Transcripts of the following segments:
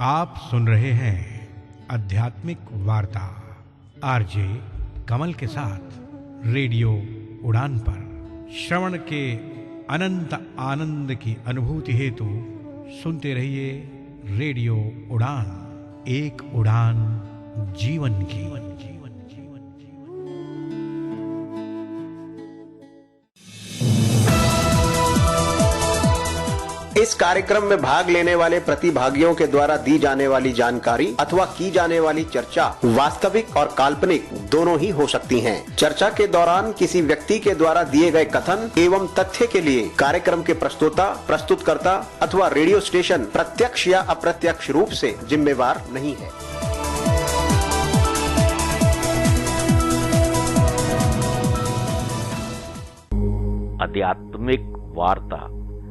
आप सुन रहे हैं आध्यात्मिक वार्ता आरजे कमल के साथ रेडियो उड़ान पर। श्रवण के अनंत आनंद की अनुभूति हेतु सुनते रहिए रेडियो उड़ान, एक उड़ान जीवन की। इस कार्यक्रम में भाग लेने वाले प्रतिभागियों के द्वारा दी जाने वाली जानकारी अथवा की जाने वाली चर्चा वास्तविक और काल्पनिक दोनों ही हो सकती हैं। चर्चा के दौरान किसी व्यक्ति के द्वारा दिए गए कथन एवं तथ्य के लिए कार्यक्रम के प्रस्तोता, प्रस्तुतकर्ता अथवा रेडियो स्टेशन प्रत्यक्ष या अप्रत्यक्ष रूप से जिम्मेवार नहीं है। आध्यात्मिक वार्ता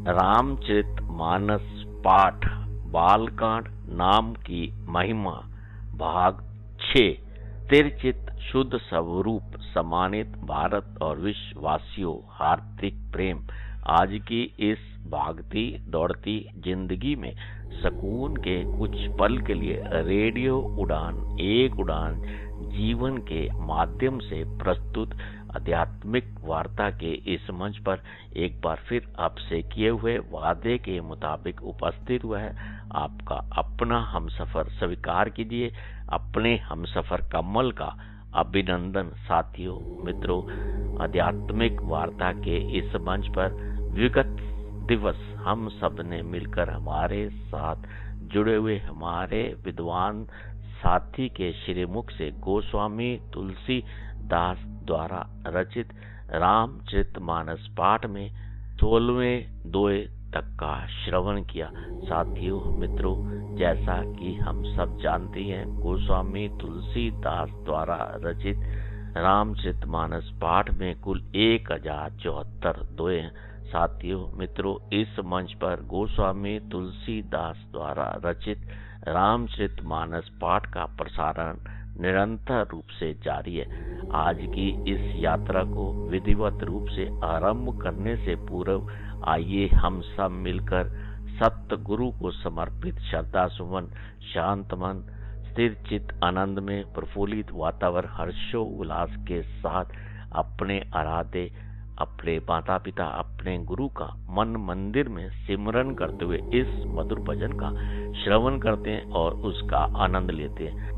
रामचरितमानस पाठ बालकांड नाम की महिमा भाग 6। तिरचित शुद्ध स्वरूप सम्मानित भारत और विश्ववासियों, हार्दिक प्रेम। आज की इस भागती दौड़ती जिंदगी में सुकून के कुछ पल के लिए रेडियो उड़ान, एक उड़ान जीवन के माध्यम से प्रस्तुत आध्यात्मिक वार्ता के इस मंच पर एक बार फिर आपसे किए हुए वादे के मुताबिक उपस्थित हुआ है आपका अपना हमसफर। स्वीकार कीजिए अपने हमसफर कमल का अभिनंदन। साथियों, मित्रों, आध्यात्मिक वार्ता के इस मंच पर विगत दिवस हम सब ने मिलकर हमारे साथ जुड़े हुए हमारे विद्वान साथी के श्रीमुख से गोस्वामी तुलसीदास द्वारा रचित रामचरितमानस पाठ में 16वें दोहे तक का श्रवण किया। साथियों, मित्रों, जैसा कि हम सब जानते हैं, गोस्वामी तुलसीदास द्वारा रचित रामचरितमानस पाठ में कुल 1074 दोहे हैं। साथियों, मित्रों, इस मंच पर गोस्वामी तुलसीदास द्वारा रचित रामचरितमानस पाठ का प्रसारण निरंतर रूप से जारी है। आज की इस यात्रा को विधिवत रूप से आरंभ करने से पूर्व आइए हम सब मिलकर सतगुरु को समर्पित श्रद्धा सुमन, शांत मन, स्थिर चित्त, आनंद में प्रफुल्लित वातावरण, हर्षो उल्लास के साथ अपने आराध्य, अपने माता पिता, अपने गुरु का मन मंदिर में सिमरन करते हुए इस मधुर भजन का श्रवण करते हैं और उसका आनंद लेते हैं।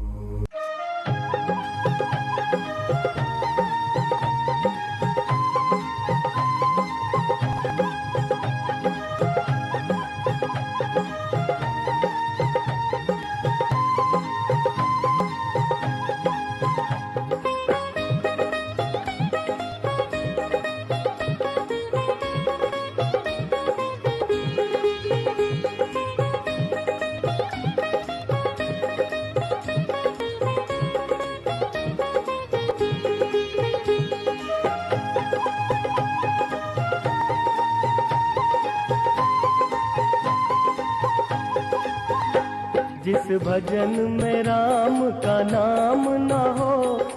जिस भजन में राम का नाम ना हो,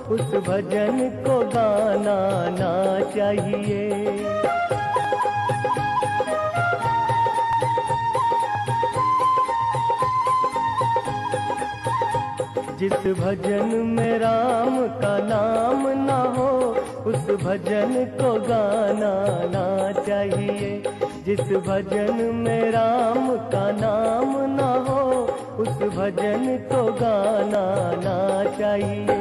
उस भजन को गाना ना चाहिए। जिस भजन में राम का नाम ना हो, उस भजन को गाना ना चाहिए। जिस भजन में राम का नाम ना हो, उस भजन को गाना ना चाहिए।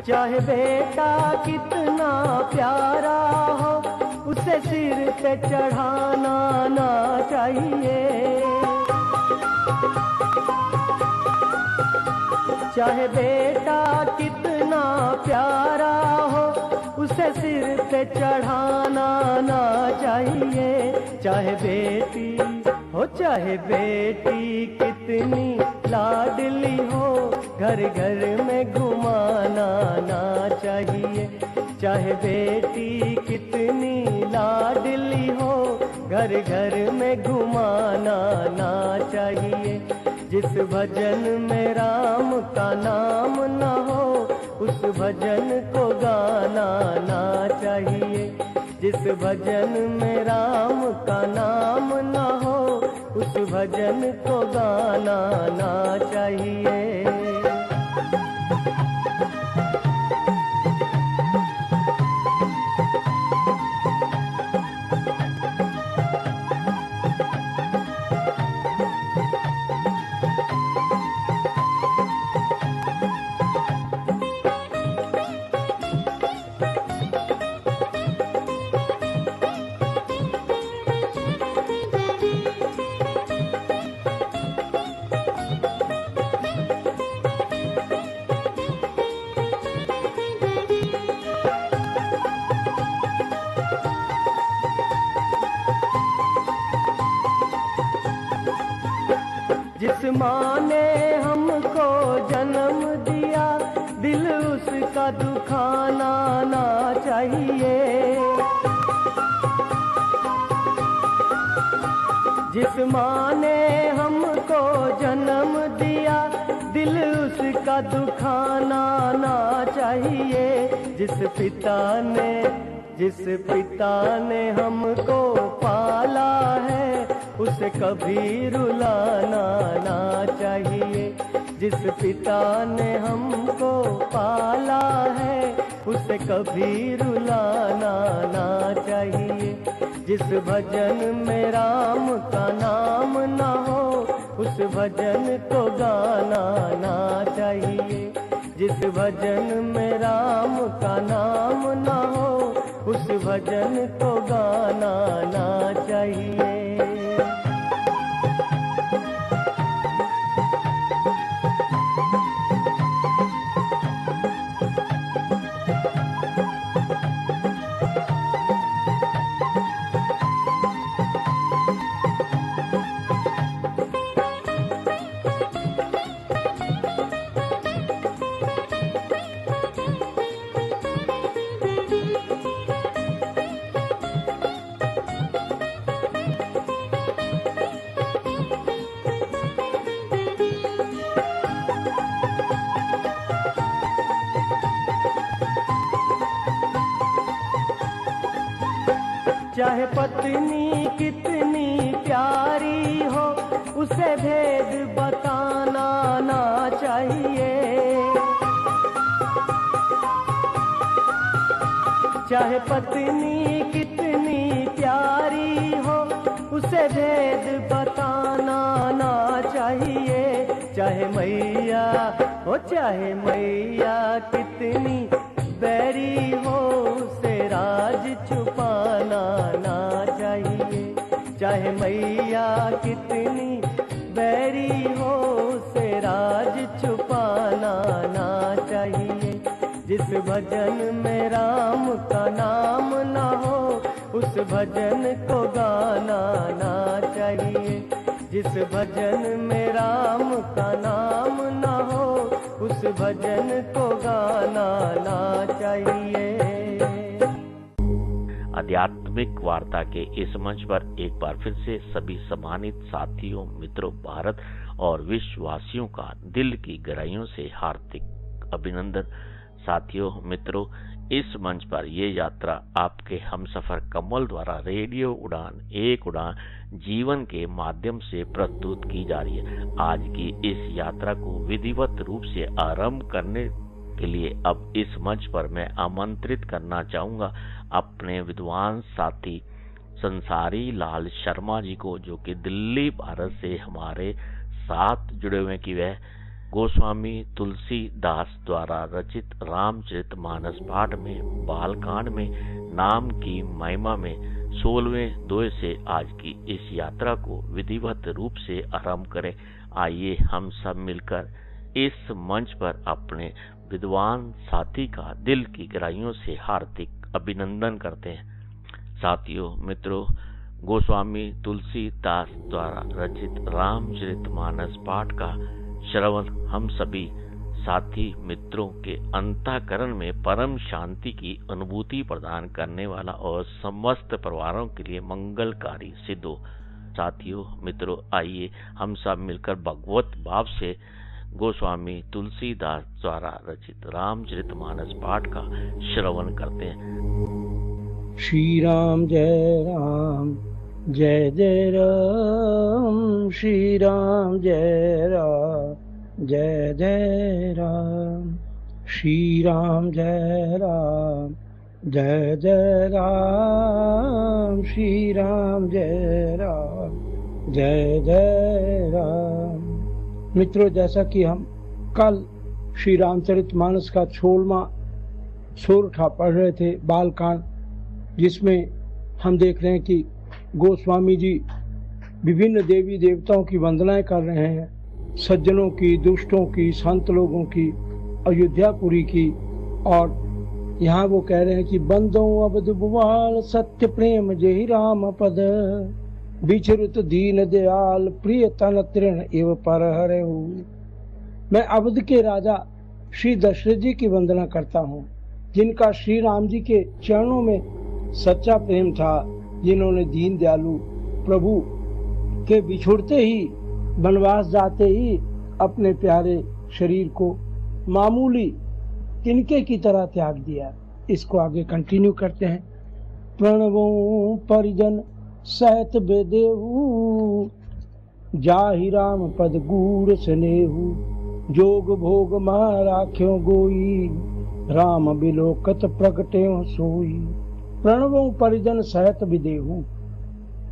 चाहे बेटा कितना प्यारा हो, उसे सिर पे चढ़ाना ना चाहिए। चाहे बेटा कितना प्यारा हो, उसे सिर पे चढ़ाना ना चाहिए। चाहे बेटी हो चाहे बेटी कितनी लाडली हो, घर घर में घुमाना ना चाहिए। चाहे बेटी कितनी लाडली हो, घर घर में घुमाना ना चाहिए। जिस भजन में राम का नाम न हो, उस भजन को गाना ना चाहिए। जिस भजन में राम का नाम न हो, उस भजन को गाना ना चाहिए। जिस माँ ने हमको जन्म दिया, दिल उसका दुखाना ना चाहिए। जिस माँ ने हमको जन्म दिया, दिल उसका दुखाना ना चाहिए। जिस पिता ने हमको पाला है, उसे कभी रुलाना ना चाहिए। जिस पिता ने हमको पाला है, उसे कभी रुलाना ना चाहिए। जिस भजन में राम का नाम ना हो, उस भजन को गाना ना चाहिए। जिस भजन में राम का नाम ना हो, उस भजन को गाना ना चाहिए। चाहे पत्नी कितनी प्यारी हो, उसे भेद बताना ना चाहिए। चाहे पत्नी कितनी प्यारी हो, उसे भेद बताना ना चाहिए। चाहे मैया हो चाहे मैया कितनी बैरी हो, उसे राज छुपाना ना चाहिए। चाहे मैया कितनी बैरी हो, उसे राज छुपाना ना चाहिए। जिस भजन में राम का नाम ना हो, उस भजन को गाना ना चाहिए। जिस भजन में राम का नाम ना हो, उस भजन को गाना ना चाहिए। आध्यात्मिक वार्ता के इस मंच पर एक बार फिर से सभी सम्मानित साथियों, मित्रों, भारत और विश्ववासियों का दिल की गहराइयों से हार्दिक अभिनंदन। साथियों, मित्रों, इस मंच पर ये यात्रा आपके हमसफर कमल द्वारा रेडियो उड़ान एक उड़ान जीवन के माध्यम से प्रस्तुत की जा रही है। आज की इस यात्रा को विधिवत रूप से आरंभ करने के लिए अब इस मंच पर मैं आमंत्रित करना चाहूंगा अपने विद्वान साथी संसारी लाल शर्मा जी को, जो कि दिल्ली भारत से हमारे साथ जुड़े हुए कि वह गोस्वामी तुलसीदास द्वारा रचित रामचरितमानस पाठ में बालकांड में नाम की महिमा में 16वें दोहे से आज की इस यात्रा को विधिवत रूप से आरंभ करें। आइए हम सब मिलकर इस मंच पर अपने विद्वान साथी का दिल की गहराइयों से हार्दिक अभिनंदन करते हैं। साथियों, मित्रों, गोस्वामी तुलसीदास द्वारा रचित रामचरितमानस पाठ का श्रवण हम सभी साथी मित्रों के अंतःकरण में परम शांति की अनुभूति प्रदान करने वाला और समस्त परिवारों के लिए मंगलकारी सिद्ध हो। साथियों, मित्रों, आइए हम सब मिलकर भगवत भाव से गोस्वामी तुलसीदास द्वारा रचित रामचरितमानस पाठ का श्रवण करते हैं। श्री राम जय राम जय जय राम, श्री राम जय राम जय जय राम, श्री राम जय राम जय जय राम, श्री राम जय राम जय जय राम। मित्रों, जैसा कि हम कल श्री रामचरितमानस का 16वां सोरठा पढ़ रहे थे, बालकांड, जिसमें हम देख रहे हैं कि गोस्वामी जी विभिन्न देवी देवताओं की वंदनाएं कर रहे हैं, सज्जनों की, दुष्टों की, संत लोगों की, अयोध्यापुरी की। और यहाँ वो कह रहे हैं कि बंदो अबद बुवाल सत्य प्रेम जय राम पद, बिचरुत दीन दयाल प्रिय तन तृण एव पर हरे। मैं अवध के राजा श्री दशरथ जी की वंदना करता हूँ, जिनका श्री राम जी के चरणों में सच्चा प्रेम था, जिन्होंने दीन दयालु प्रभु के बिछुड़ते ही, वनवास जाते ही अपने प्यारे शरीर को मामूली तिनके की तरह त्याग दिया। इसको आगे कंटिन्यू करते हैं। प्रणवो परिजन सहित बेदेहु, जाहि राम पद गूढ़ स्नेहु, जोग भोग मह राख्यो गोई, राम बिलोकत प्रगट्यो सोई। प्रणवो परिजन सहित विदेहु,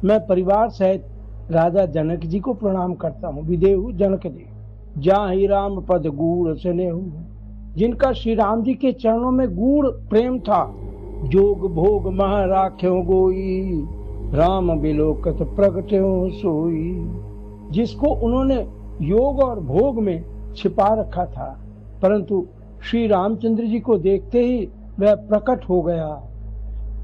मैं परिवार सहित राजा जनक जी को प्रणाम करता हूँ। विदेहु जनक देव। जाहि राम पद गूढ़ स्नेहु, जिनका श्री राम जी के चरणों में गूढ़ प्रेम था। जोग भोग मह राख्यो गोई, राम बिलोकत प्रगट्यो सोई, जिसको उन्होंने योग और भोग में छिपा रखा था, परंतु श्री रामचंद्र जी को देखते ही वह प्रकट हो गया।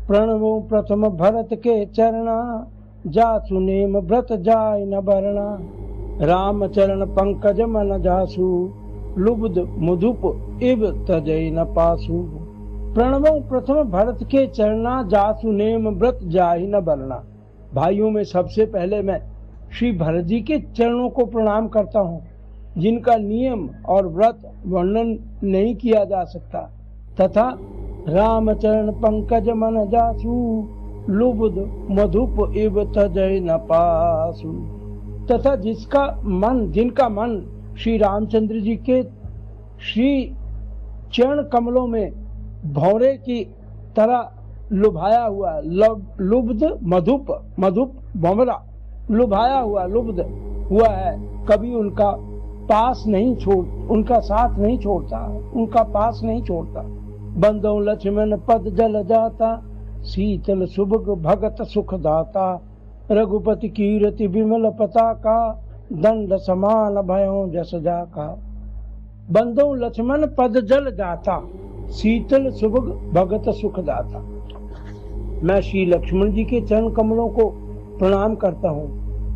प्रणवो प्रथम भरत के चरणा, जासु नेम व्रत जाय न बरना, राम चरण पंकज मन जासु, लुब्ध मुधुप इव तजय न पासु। प्रणवो प्रथम भरत के चरणा, जासु नेम व्रत जाय न बरना। भाइयों में सबसे पहले मैं श्री भरत जी के चरणों को प्रणाम करता हूँ, जिनका नियम और व्रत वर्णन नहीं किया जा सकता, तथा रामचरण पंकज मन जासु, लुब्ध मधुप इव तजय न पासु। तथा जिनका मन श्री रामचंद्र जी के श्री चरण कमलों में भौरे की तरह लुभाया हुआ, लुब्ध मधुप भौरा लुभाया हुआ, लुब्ध हुआ है, कभी उनका साथ नहीं छोड़ता, उनका पास नहीं छोड़ता। बंदो लक्ष्मण पद जल जाता, शीतल सुभग भगत सुख दाता, रघुपति कीरति विमल पताका, दंड समान भयो जस जाका। बंदो लक्ष्मण पद जल जाता, शीतल सुभग भगत सुख दाता। मैं श्री लक्ष्मण जी के चरण कमलों को प्रणाम करता हूँ,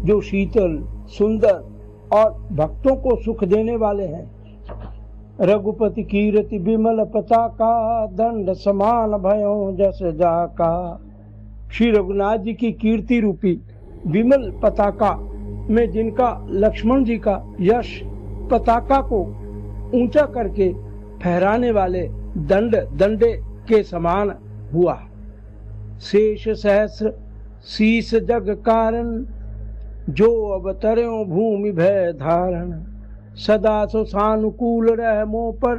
जो शीतल, सुंदर और भक्तों को सुख देने वाले हैं। रघुपति कीरति विमल पताका, दंड समान भयो जस जाका। श्री रघुनाथ जी की कीर्ति रूपी विमल पताका में जिनका लक्ष्मण जी का यश पताका को ऊंचा करके फहराने वाले दंडे के समान हुआ। शेष सहस्र शीस जग कारण, जो अवतर्यो भूमि भय धारण। सदा सो सानुकूल रह मोह पर,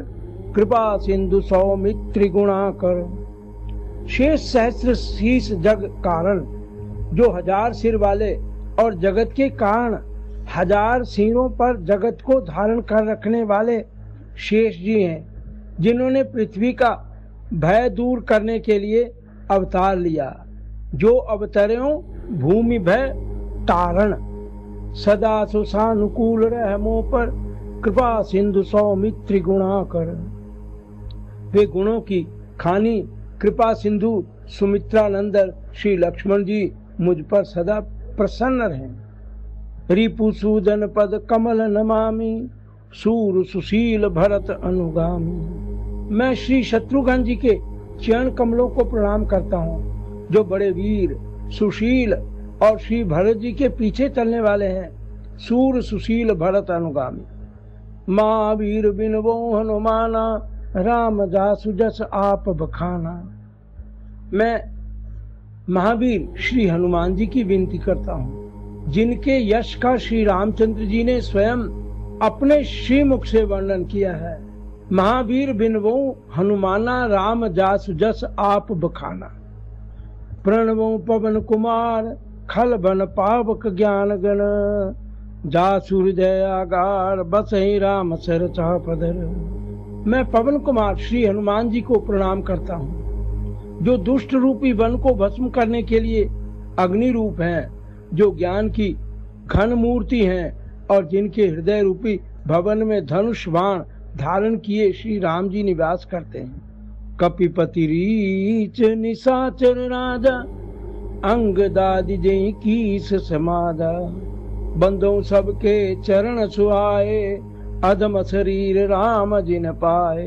कृपा सिंधु सौमित्री गुणा कर। शेष सहस्र शीस जग कारण, जो 1000 सिर वाले और जगत के कारण 1000 सिरों पर जगत को धारण कर रखने वाले शेष जी हैं, जिन्होंने पृथ्वी का भय दूर करने के लिए अवतार लिया। जो अवतर्यों भूमि भय तारण, सदा सुसानुकूल रह मोह पर, कृपा सिंधु सौमित्र गुणाकर। वे गुणों की खानी कृपा सिंधु सुमित्रानंदन श्री लक्ष्मण जी मुझ पर सदा प्रसन्न रहें। रिपुसूदन पद कमल नमामि, सूर सुशील भरत अनुगामी। मैं श्री शत्रुघ्न जी के चरण कमलों को प्रणाम करता हूँ, जो बड़े वीर सुशील और श्री भरत जी के पीछे चलने वाले हैं। सूर सुशील भरत अनुगामी। महावीर बिन वो हनुमाना, राम जासु जस आप बखाना। मैं महावीर श्री हनुमान जी की विनती करता हूँ, जिनके यश का श्री रामचंद्र जी ने स्वयं अपने श्रीमुख से वर्णन किया है। महावीर बिन वो हनुमाना, राम जासु जस आप बखाना। प्रणवो पवन कुमार, खल बन पावक ज्ञान गण। जासु हृदय आगार, बसहि राम सर चापदर। मैं पवन कुमार श्री हनुमान जी को प्रणाम करता हूँ, जो दुष्ट रूपी वन को भस्म करने के लिए अग्नि रूप हैं, जो ज्ञान की घन मूर्ति हैं और जिनके हृदय रूपी भवन में धनुष बाण धारण किए श्री राम जी निवास करते हैं। कपिपति रीच निशाचर राजा, अंग दादि जय कीस समादा। बंदों सबके चरण सुहाए, अधम शरीर राम जिन पाए।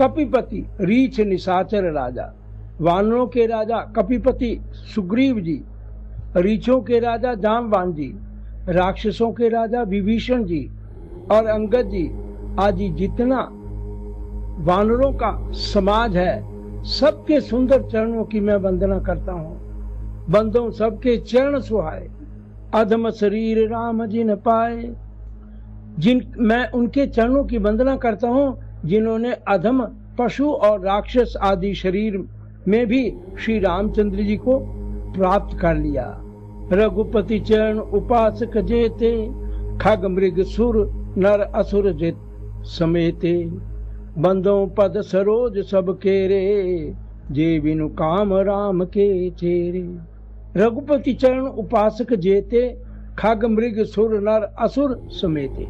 कपिपति रीछ निशाचर राजा, वानरों के राजा कपिपति सुग्रीव जी, रीछों के राजा जामवान जी, राक्षसों के राजा विभीषण जी और अंगद जी आदि जितना वानरों का समाज है, सबके सुंदर चरणों की मैं वंदना करता हूँ। बंदों सबके चरण सुहाए, अधम शरीर राम जिन पाए। मैं उनके चरणों की वंदना करता हूँ, जिन्होंने अधम पशु और राक्षस आदि शरीर में भी श्री रामचंद्र जी को प्राप्त कर लिया। रघुपति चरण उपासक जेते, खग मृग सुर नर असुर जित समेते। बंदों पद सरोज सब केरे, जे बिनु काम राम के चेरे। रघुपति चरण उपासक जेते, खग मृग सुर नर असुर समेते।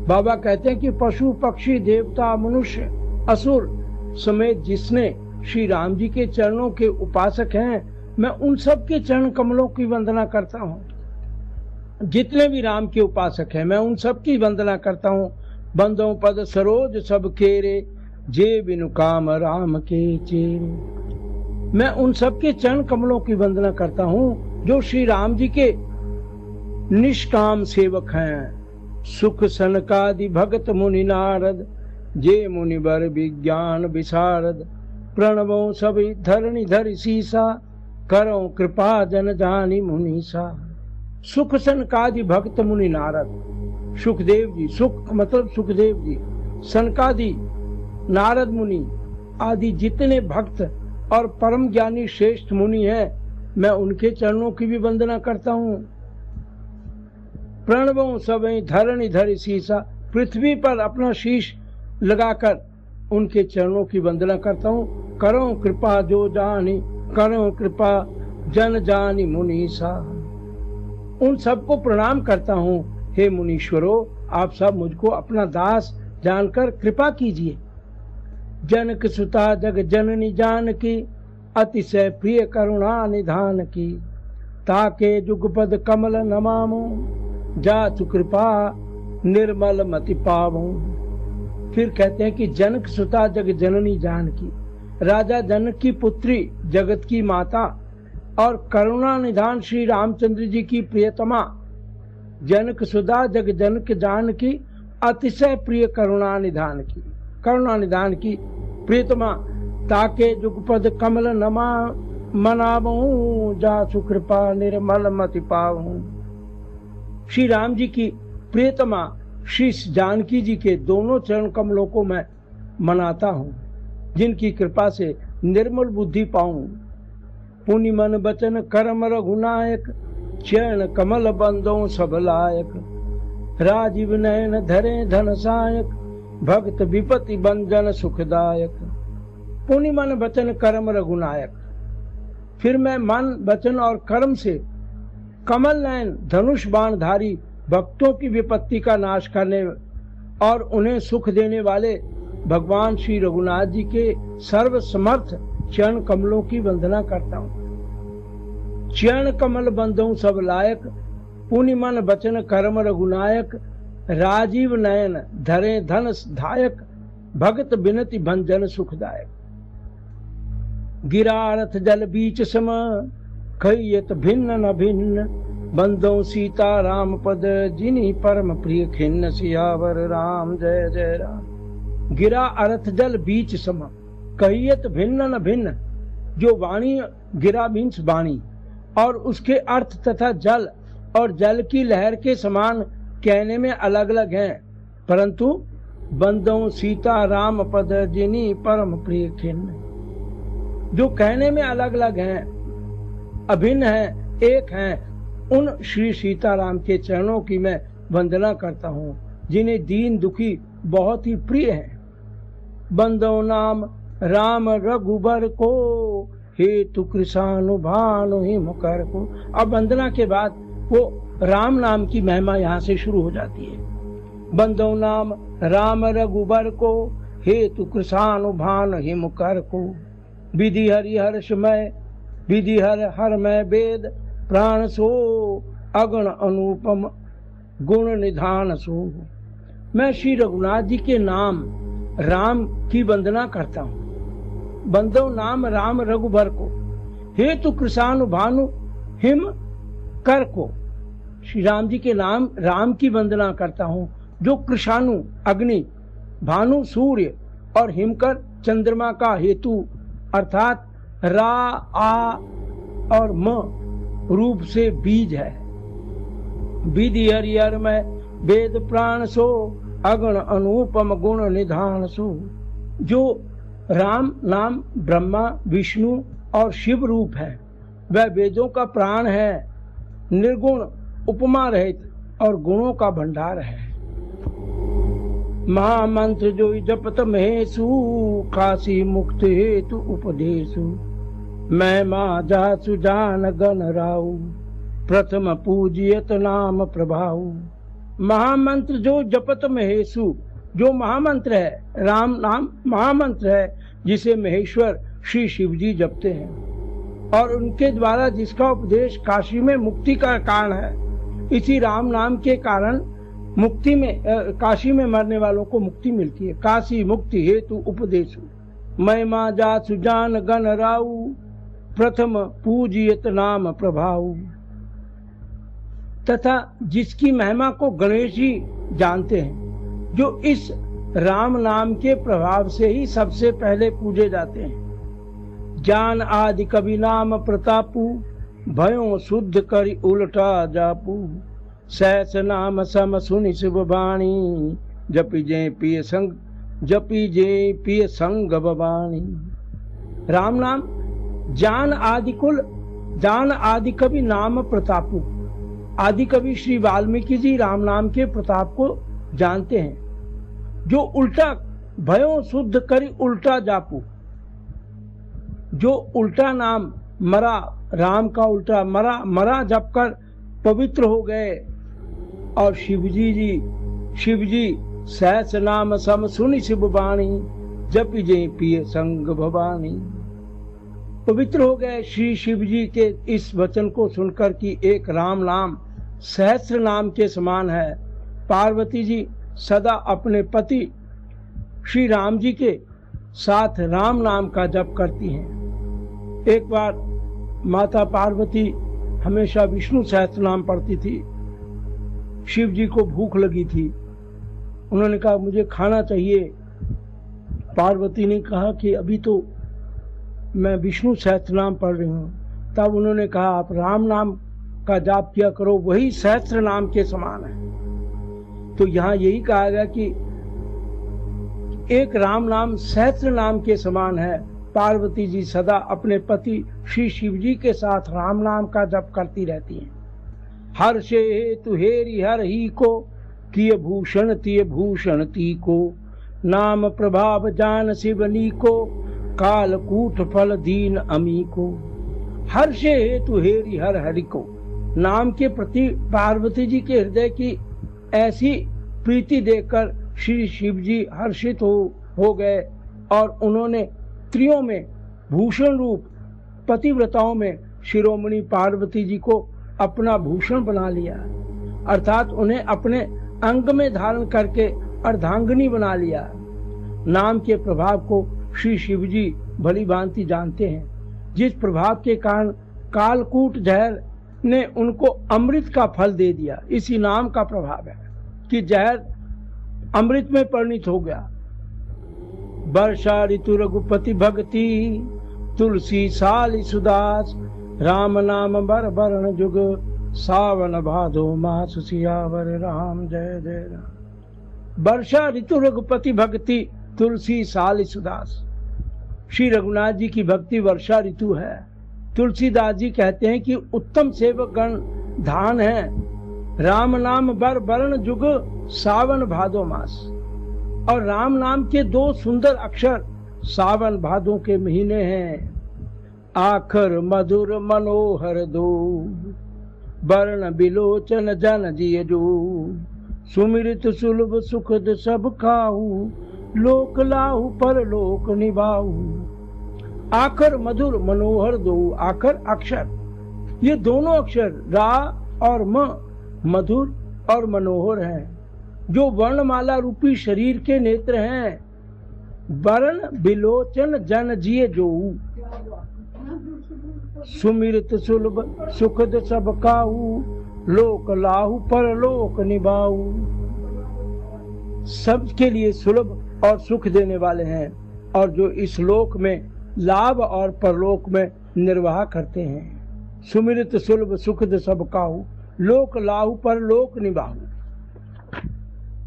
बाबा कहते हैं कि पशु पक्षी देवता मनुष्य असुर समेत जिसने श्री राम जी के चरणों के उपासक हैं, मैं उन सब के चरण कमलों की वंदना करता हूँ। जितने भी राम के उपासक हैं, मैं उन सब की वंदना करता हूँ। बंदों पद सरोज सब केरे, जे बिनु काम राम के चेरे। मैं उन सब के चरण कमलों की वंदना करता हूँ, जो श्री राम जी के निष्काम सेवक हैं। सुख सनकादि भगत मुनि नारद, जे मुनिवर विज्ञान विशारद। प्रणवों सभी धरणी धरि सीसा, करो कृपा जन जानी मुनीसा। सुख सनकादि भक्त मुनि नारद, सुखदेव जी, सुख मतलब सुखदेव जी, सनकादि नारद मुनि आदि जितने भक्त और परम ज्ञानी श्रेष्ठ मुनि हैं, मैं उनके चरणों की भी वंदना करता हूँ। प्रणवों सभी धरणी धरि सीसा, पृथ्वी पर अपना शीश लगाकर उनके चरणों की वंदना करता हूँ। करो कृपा जो जानी, करो कृपा जन जानी मुनीसा। उन सबको प्रणाम करता हूँ। हे मुनीश्वरों, आप सब मुझको अपना दास जानकर कृपा कीजिए। जनक सुता जग जननी जानकी, अतिशय प्रिय करुणा निधान की। ताके जुगपद कमल नमामो, जाचु कृपा निर्मल मति पावो। फिर कहते हैं कि जनक सुता जग जननी जानकी, राजा जनक की पुत्री, जगत की माता और करुणा निधान श्री रामचंद्र जी की प्रियतमा। जनक सुधा जग जनक जानकी, अतिशय प्रिय करुणा निधान की प्रियतमा। ताके जुगपद कमल नमा मनावूं, जासु कृपा निर्मल मति पावूं। श्री राम जी की प्रियतमा श्री जानकी जी के दोनों चरण कमलों को मैं मनाता हूँ, जिनकी कृपा से निर्मल बुद्धि पाऊं। पुनि मन बचन कर्म रघुनायक, चरण कमल बंदों सब लायक। राजीव नयन धरे धन सायक, भक्त विपति बंजन सुखदायक। पुनि मन बचन कर्म रघुनायक। फिर मैं मन वचन और कर्म से कमल नयन धनुष बाणधारी भक्तों की विपत्ति का नाश करने और उन्हें सुख देने वाले भगवान श्री रघुनाथ जी के सर्व समर्थ चरण कमलों की वंदना करता हूँ। चरण कमल बंधु सब लायक, पुनि मन बचन कर्म रघुनायक, राजीव नयन धरे धन धायक, भगत बिनति भंजन सुखदायक। गिरारथ जल बीच सम, खैयत भिन्न न भिन्न, बंदो सीता राम पद, जिनी परम प्रिय खिन्न, सियावर राम जय जय राम। गिरा अर्थ जल बीच सम, कहियत भिन्न न भिन्न। जो वाणी, गिरा मीन्स वाणी, और उसके अर्थ तथा जल और जल की लहर के समान कहने में अलग अलग हैं, परंतु बंदों सीता राम पद, जिनी परम प्रिय खिन्न, जो कहने में अलग अलग हैं, अभिन्न हैं, एक हैं, उन श्री सीताराम के चरणों की मैं वंदना करता हूँ, जिन्हें दीन दुखी बहुत ही प्रिय है। बंदो नाम राम रघुबर को, हेतु कृषानु भानु हिम कर को। अब वंदना के बाद वो राम नाम की महिमा यहाँ से शुरू हो जाती है। बंदो नाम राम रघुबर को, हेतु कृषानु भानु हिम कर को। विधि हरि हर्षमय, विधि हरमय वेद, प्राण सो अगण अनुपम, गुण निधान सो। मैं श्री रघुनाथ जी के नाम राम की वंदना करता हूँ। बंदो नाम राम रघुबर को, हेतु कृषानु भानु हिम कर को। श्री राम जी के नाम राम की वंदना करता हूँ, जो कृषानु अग्नि, भानु सूर्य और हिमकर चंद्रमा का हेतु अर्थात रा आ और म रूप से बीज है। विधि हरिहर में वेद प्राण सो, अगण अनुपम गुण निधान सो। जो राम नाम ब्रह्मा विष्णु और शिव रूप है, वह वेदों का प्राण है, निर्गुण उपमा रहित और गुणों का भंडार है। महामंत्र जो जपत महेशु, काशी मुक्त हेतु उपदेशु। मैं मा जासु जान गण राउ, प्रथम पूजियत नाम प्रभाऊ। महामंत्र जो जपत महेशु, जो महामंत्र है, राम नाम महामंत्र है, जिसे महेश्वर श्री शिव जी जपते हैं और उनके द्वारा जिसका उपदेश काशी में मुक्ति का कारण है। इसी राम नाम के कारण मुक्ति में, काशी में मरने वालों को मुक्ति मिलती है। काशी मुक्ति हेतु उपदेशु। महिमा जासु जान गण राउ, प्रथम पूजियत नाम प्रभाऊ। तथा जिसकी महिमा को गणेश जी जानते हैं, जो इस राम नाम के प्रभाव से ही सबसे पहले पूजे जाते हैं। जान आदि कवि नाम प्रतापू, भयो शुद्ध करी उल्टा जापू। सहस नाम सम सुनि शिव वाणी, जपि जे पिय संग, जपि जे पिय संग बवाणी। राम नाम जान आदि कुल, जान आदि कवि नाम प्रतापू। आदि कवि श्री वाल्मीकि जी राम नाम के प्रताप को जानते हैं। जो उल्टा भयो शुद्ध करी उल्टा जापू, जो उल्टा नाम मरा, राम का उल्टा मरा जप कर पवित्र हो गए। और शिवजी सहस नाम सम सुनि शिव वाणी, जपि जे पिय संग भवानी। पवित्र हो गए श्री शिव जी के इस वचन को सुनकर कि एक राम नाम सहस्र नाम के समान है। पार्वती जी सदा अपने पति श्री राम जी के साथ राम नाम का जप करती हैं। एक बार माता पार्वती हमेशा विष्णु सहस्त्र नाम पढ़ती थी। शिव जी को भूख लगी थी, उन्होंने कहा मुझे खाना चाहिए। पार्वती ने कहा कि अभी तो मैं विष्णु सहस्त्र नाम पढ़ रही हूँ। तब उन्होंने कहा आप राम नाम का जाप किया करो, वही सहस्त्र नाम के समान है। तो यहाँ यही कहा गया कि एक राम नाम सहस्त्र नाम के समान है। पार्वती जी सदा अपने पति श्री शिव जी के साथ राम नाम का जप करती रहती हैं। हर से हेतु हेरि हर ही को, किय भूषण तिय भूषण ती को। नाम प्रभाव जान शिवनी को, काल कूट फल दीन अमी को। हर से हेतु हेरि हर हरि को। नाम के प्रति पार्वती जी के हृदय की ऐसी प्रीति देखकर श्री शिव जी हर्षित हो गए और उन्होंने स्त्रियों में भूषण रूप पतिव्रताओं में शिरोमणि पार्वती जी को अपना भूषण बना लिया, अर्थात उन्हें अपने अंग में धारण करके अर्धांगिनी बना लिया। नाम के प्रभाव को श्री शिव जी भली भांति जानते हैं, जिस प्रभाव के कारण कालकूट जहर ने उनको अमृत का फल दे दिया। इसी नाम का प्रभाव है कि जहर अमृत में परिणित हो गया। वर्षा ऋतु रघुपति भक्ति तुलसी साली सुदास, राम नाम बर बरण जुग, सावन भादो मास सियावर राम जय जय राम। वर्षा ऋतु रघुपति भक्ति तुलसी साली सुदास। श्री रघुनाथ जी की भक्ति वर्षा ऋतु है। तुलसीदास जी कहते हैं कि उत्तम सेवक गण धान है। राम नाम बर बरण जुग, सावन भादो मास। और राम नाम के दो सुंदर अक्षर सावन भादों के महीने हैं। आखर मधुर मनोहर दो, वर्ण बिलोचन जन जिय जो, सुमिरित सुलभ सुखद सब खाऊ, लोक लाहु पर लोक निभाऊ। आखर मधुर मनोहर दो, आखर अक्षर, ये दोनों अक्षर रा और म मधुर और मनोहर हैं, जो वर्णमाला रूपी शरीर के नेत्र हैं। वर्ण बिलोचन जन जिय जो, सुमिरत सुलभ सुखद सब काहू, लोक लाहु पर लोक निभाऊ। सबके लिए सुलभ और सुख देने वाले हैं, और जो इस लोक में लाभ और परलोक में निर्वाह करते हैं। सुमिरत सुलभ सुखद सब काहू, लोक लाहु पर लोक निभाऊ।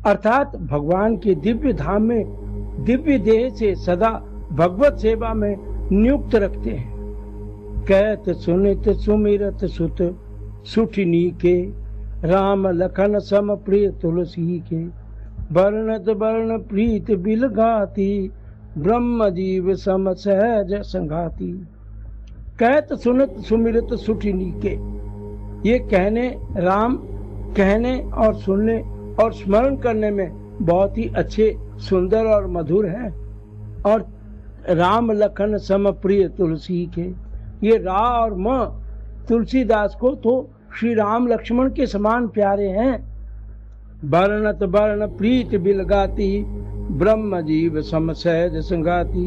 अर्थात भगवान के दिव्य धाम में दिव्य देह से सदा भगवत सेवा में नियुक्त रखते हैं। कहत सुनित सुमिरत सुत सुठिनी के, राम लखन सम प्रिय तुलसी के, वर्णत वर्ण प्रीत बिल गाती, ब्रह्म जीव सम सहज संघाती। कहत सुनित सुमिरत सुठिनी के, ये कहने राम कहने और सुनने और स्मरण करने में बहुत ही अच्छे सुंदर और मधुर हैं। और राम लखन सम प्रिय तुलसी के, ये रा और म तुलसीदास को तो श्री राम लक्ष्मण के समान प्यारे हैं। वर्णत वर्ण प्रीत बिलगाती, ब्रह्म जीव सम सहज संगाती।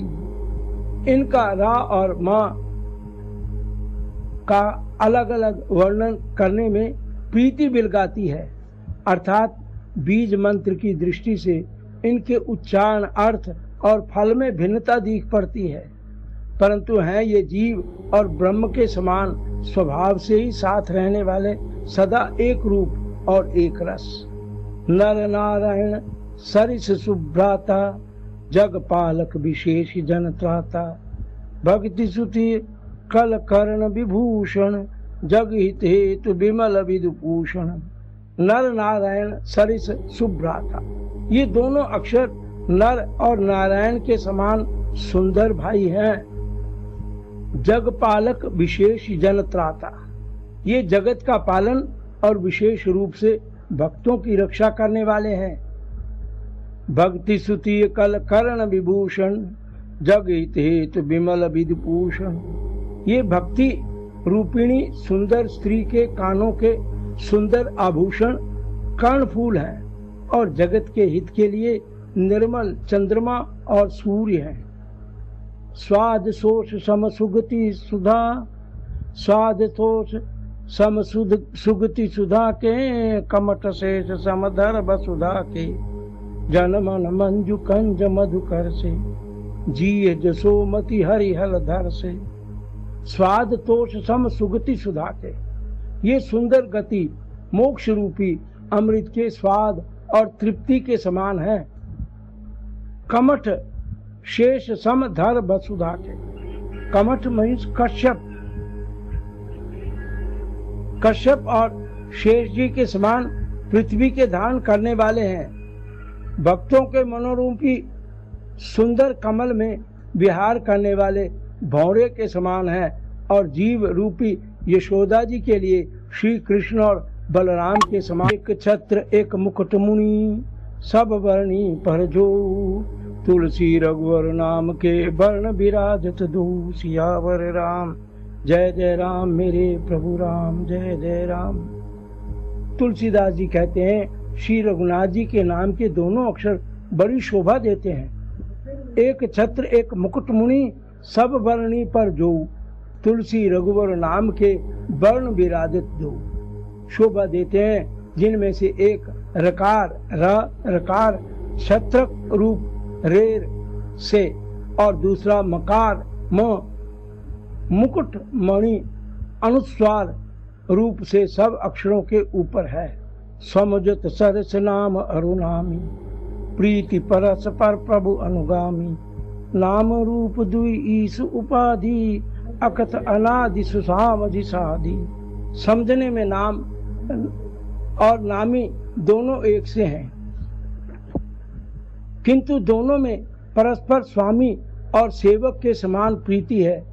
इनका रा और म का अलग अलग वर्णन करने में प्रीति बिलगाती है, अर्थात बीज मंत्र की दृष्टि से इनके उच्चारण अर्थ और फल में भिन्नता दिख पड़ती है, परंतु हैं ये जीव और ब्रह्म के समान स्वभाव से ही साथ रहने वाले, सदा एक रूप और एक रस। नर नारायण सरिस सुभ्राता, जग पालक विशेष जन त्राता, भक्ति सुति कल कर्ण विभूषण, जग हित हेतु विमल विदुभूषण। नर नारायण सरिस सुभ्राता, ये दोनों अक्षर नर और नारायण के समान सुंदर भाई हैं। जग पालक विशेष जन त्राता, ये जगत का पालन और विशेष रूप से भक्तों की रक्षा करने वाले हैं। भक्ति सुति कल कर्ण विभूषण, जग हित हेतु विमल विदुभूषण। ये भक्ति रूपिणी सुंदर स्त्री के कानों के सुंदर आभूषण कर्णफूल हैं, और जगत के हित के लिए निर्मल चंद्रमा और सूर्य हैं। स्वाद सोष सम सुगति सुधा, स्वाद सोष सम सुगति सुधा के, कमठ शेष समधर वसुधा के, जन मन मंजु कंज मधुकर से, जिय जसोमति हरिहल धर से। स्वाद तोष सम सुगति सुधा के, ये सुंदर गति मोक्ष रूपी अमृत के स्वाद और तृप्ति के समान है। कमठ शेष सम धर वसुधा के, कमठ महीस कश्यप, कश्यप और शेष जी के समान पृथ्वी के धारण करने वाले हैं। भक्तों के मनोरूपी सुंदर कमल में विहार करने वाले भौरे के समान है, और जीव रूपी यशोदा जी के लिए श्री कृष्ण और बलराम के समान। एक छत्र एक मुकुट मुनि सब वर्णी पर जो, तुलसी रघुवर नाम के वर्ण विराजत दो। सियावर राम जय जय राम, मेरे प्रभु राम जय जय राम। तुलसीदास जी कहते हैं श्री रघुनाथ जी के नाम के दोनों अक्षर बड़ी शोभा देते हैं। एक छत्र एक मुकुट मुनि सब वर्णी पर जो, तुलसी रघुवर नाम के वर्ण विराजित दो। शोभा देते हैं जिनमें से एक रकार रकार छत्रक रूप रेर से और दूसरा मकार म मुकुट मणि अनुस्वार रूप से सब अक्षरों के ऊपर है। समझत सरस नाम अरुणामी, प्रीति परस पर प्रभु अनुगामी। नाम रूप दुई ईस उपाधि, अकथ अनादि सुसामधि साधि। समझने में नाम और नामी दोनों एक से हैं, किंतु दोनों में परस्पर स्वामी और सेवक के समान प्रीति है।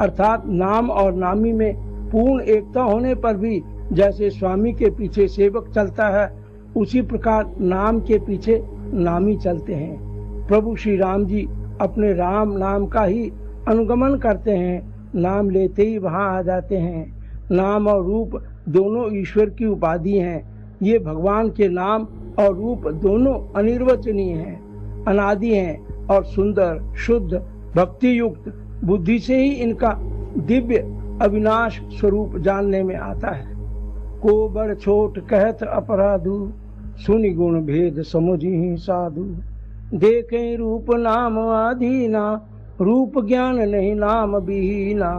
अर्थात नाम और नामी में पूर्ण एकता होने पर भी जैसे स्वामी के पीछे सेवक चलता है, उसी प्रकार नाम के पीछे नामी चलते हैं। प्रभु श्री राम जी अपने राम नाम का ही अनुगमन करते हैं, नाम लेते ही वहां आ जाते हैं। नाम और रूप दोनों ईश्वर की उपाधि हैं। ये भगवान के नाम और रूप दोनों अनिर्वचनीय हैं, अनादि हैं और सुंदर शुद्ध भक्ति युक्त बुद्धि से ही इनका दिव्य अविनाश स्वरूप जानने में आता है। को बड़ छोट कहत अपराधु, सुनि गुण भेद समुझी साधु। देखें रूप नाम आधीना, रूप ज्ञान नहीं नाम बिहीना।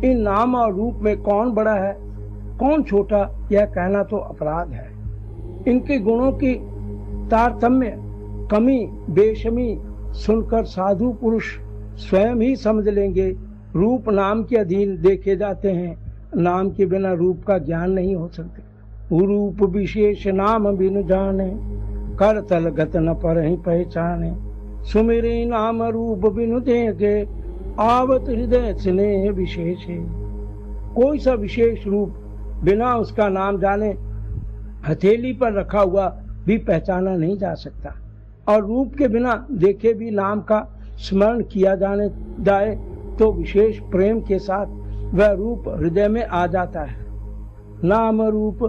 इन नाम और रूप में कौन बड़ा है कौन छोटा, यह कहना तो अपराध है। इनके गुणों की तारतम्य कमी बेशमी सुनकर साधु पुरुष स्वयं ही समझ लेंगे। रूप नाम के अधीन देखे जाते हैं, नाम के बिना रूप का ज्ञान नहीं हो सकते। रूप विशेष नाम बिनु जाने, कर तल गत न पर ही पहचाने। सुमिरे नाम रूप बिनु देखे, आवत हृदय स्नेह विशेष है। कोई सा विशेष रूप बिना उसका नाम जाने हथेली पर रखा हुआ भी पहचाना नहीं जा सकता, और रूप के बिना देखे भी नाम का स्मरण किया जाने जाए तो विशेष प्रेम के साथ वह रूप हृदय में आ जाता है। नाम रूप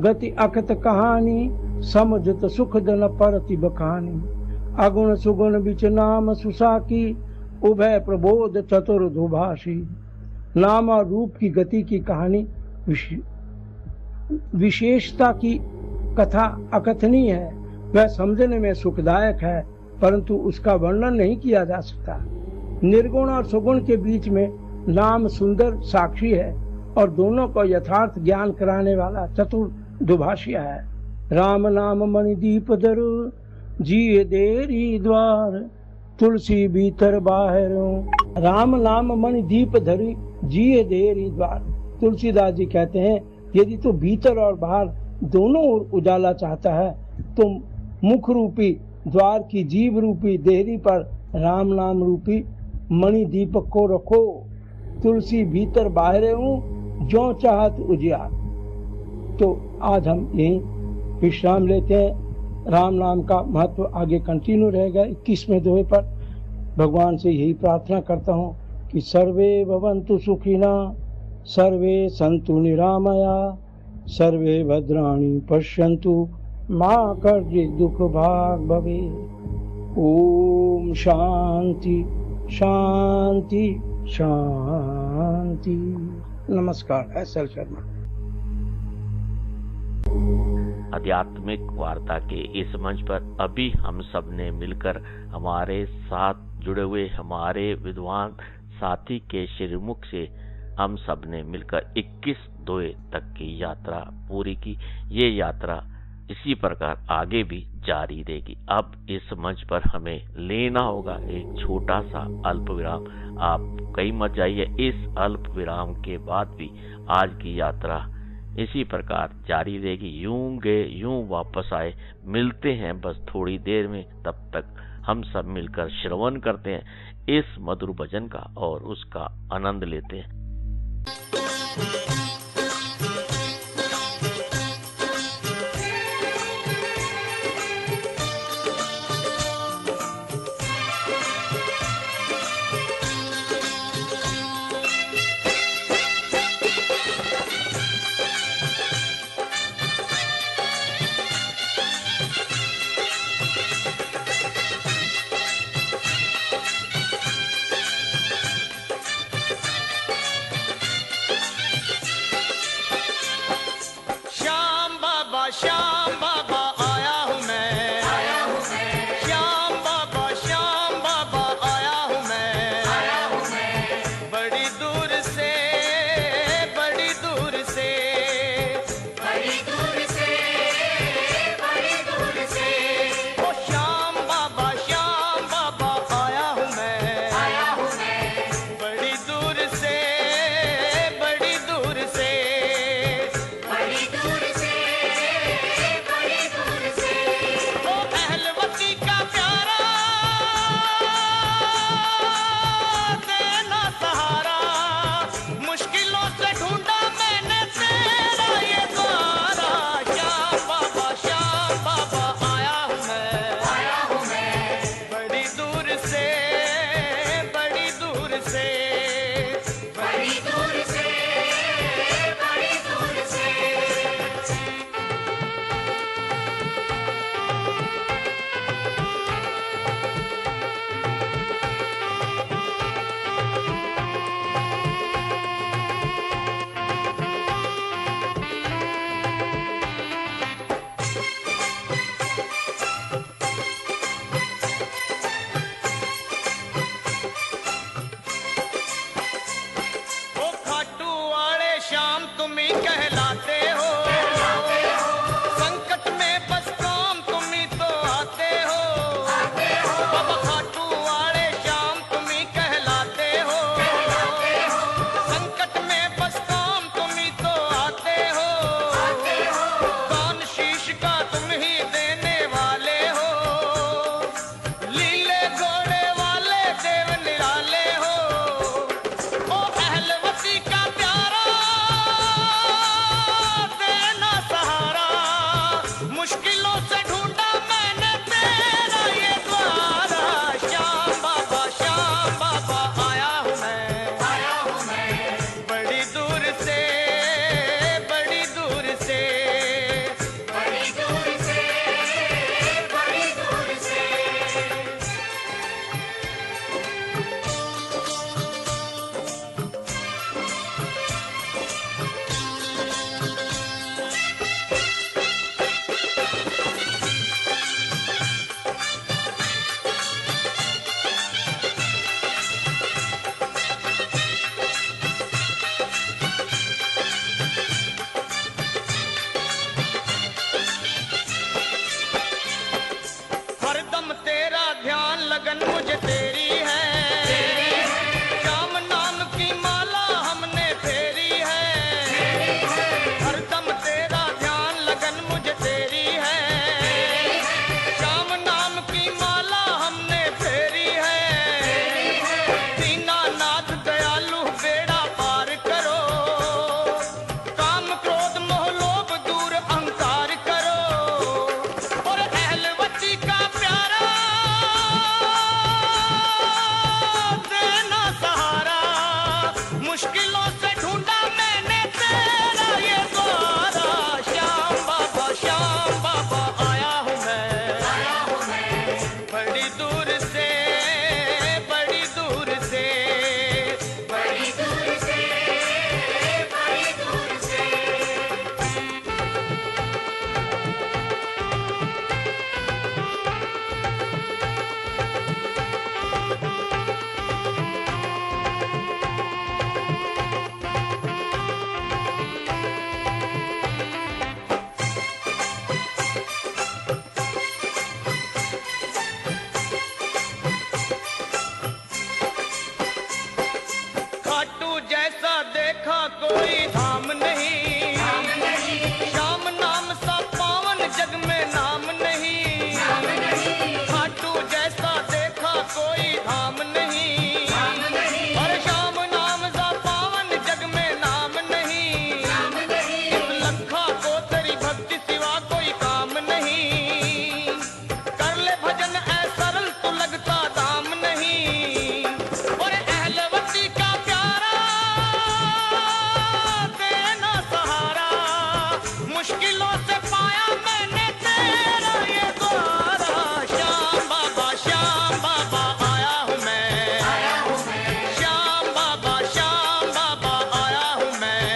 गति अकत कहानी, समझत सुख दन परति बखानी। अगुण सुगुण बिच नाम सुसाकी, उभय प्रबोध चतुर्दुभाषी। नाम और रूप की गति की कहानी विशेषता की कथा अकथनीय है। वह समझने में सुखदायक है, परंतु उसका वर्णन नहीं किया जा सकता। निर्गुण और सुगुण के बीच में नाम सुंदर साक्षी है और दोनों को यथार्थ ज्ञान कराने वाला चतुर दुभाषिया है। राम नाम मणिदीप दरु, जिए देरी द्वार। तुलसी भीतर बाहर, राम नाम मणिदीप धरी, जिए देरी द्वार। तुलसीदास जी कहते हैं यदि तो भीतर और बाहर दोनों ओर उजाला चाहता है तो मुख रूपी द्वार की जीव रूपी देहरी पर राम नाम रूपी मणि दीपक को रखो। तुलसी भीतर बाहर हूँ, जो चाहत उजियार। तो आज हम यही विश्राम लेते हैं। राम नाम का महत्व आगे कंटिन्यू रहेगा 21वें दोहे पर। भगवान से यही प्रार्थना करता हूँ कि सर्वे भवन्तु सुखिना, सर्वे सन्तु निरामया, सर्वे भद्राणि पश्यन्तु, मा कश्चित् दुःख भाग् भवेत्। ओम शांति शांति शांति। नमस्कार। एस.एल. शर्मा। आध्यात्मिक वार्ता के इस मंच पर अभी हम सब ने मिलकर हमारे साथ जुड़े हुए हमारे विद्वान साथी के श्रीमुख से हम सब ने मिलकर 21 दोहे तक की यात्रा पूरी की। ये यात्रा इसी प्रकार आगे भी जारी रहेगी। अब इस मंच पर हमें लेना होगा एक छोटा सा अल्प विराम। आप कहीं मत जाइए, इस अल्प विराम के बाद भी आज की यात्रा इसी प्रकार जारी रहेगी। यूं गए यूं वापस आए। मिलते हैं बस थोड़ी देर में, तब तक हम सब मिलकर श्रवण करते हैं इस मधुर भजन का और उसका आनंद लेते हैं। लगन मुझे तेरी है, श्याम नाम की माला हमने फेरी है, हरदम तेरा ध्यान लगन मुझे तेरी है, श्याम नाम की माला हमने फेरी है, दीनानाथ दयालु बेड़ा पार करो, काम क्रोध मोह लोभ दूर अहंकार करो, और अहलवती का प्यारा देना सहारा, मुश्किलों से ढूंढा मैंने तेरा ये द्वारा, श्याम बाबा आया हूँ मैं, बड़ी दूर से, बड़ी दूर से, बड़ी दूर से, बड़ी दूर से। खाटू जैसा देखा कोई धाम नहीं, श्याम नाम सा पावन जग में नाम नहीं, खाटू जैसा देखा कोई धाम नहीं, और श्याम नाम सा पावन जग में नाम नहीं, इस लखा को तेरी भक्ति सिवा कोई काम नहीं, कर ले भजन ऐ सरल तो लगता दाम नहीं, और अहलवती का प्यारा देना सहारा, मुश्किलों से पाया मैंने तेरा ये द्वारा, श्याम बाबा आया हूँ मैं, श्याम बाबा आया हूँ मैं,